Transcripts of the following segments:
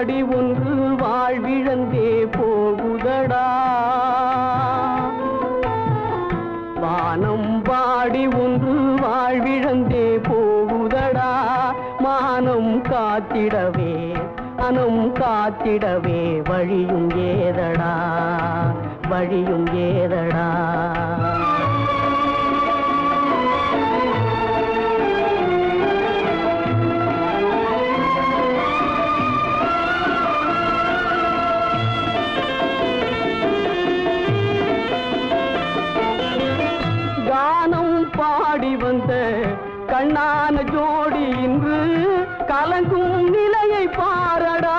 பாடி ஒன்று வாழ்விழந்தே போகுதடா வானம் பாடி ஒன்று வாழ்விழந்தே போகுதடா மானம் காத்திடவே மனம் காத்திடவே வழியும் ஏதடா வழியும் ஏதடா கானம் பாடி வந்த கண்ணான ஜோடி இன்று கலங்கும் நிலையை பாரடா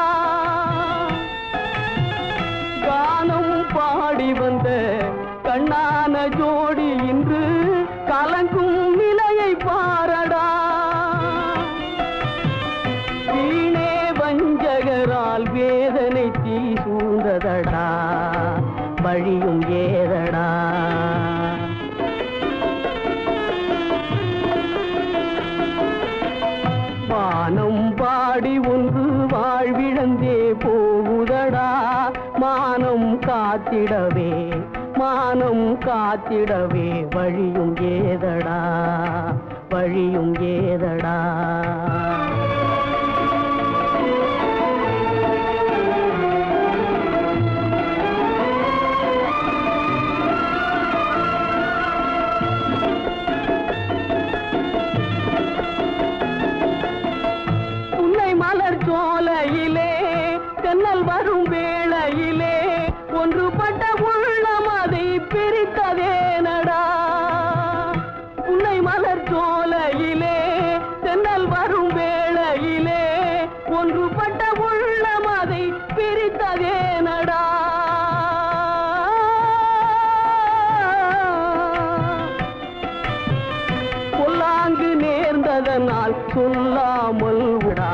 கானம் பாடி வந்த கண்ணான ஜோடி இன்று கலங்கும் நிலையை பாரடா வீணே வஞ்சகரால் வேதனை தீ சூழ்ந்ததடா வழியும் ஏதடா மானம் பாடி ஒன்று வாழ்விழந்தே போகுதடா மானம் காத்திடவே வழியும் ஏதடா வழியும் ஏதடா சோலையிலே தென்னல் வரும் வேளையிலே ஒன்றுபட்ட உள்ளம் அதை பிரித்ததேனடா உன்னை மலர் சோலையிலே தென்னல் வரும் வேளையிலே ஒன்றுபட்ட உள்ளம் அதை பிரித்ததேனடா பொல்லாங்கு நேர்ந்ததனால் சொல்லாமல் விடா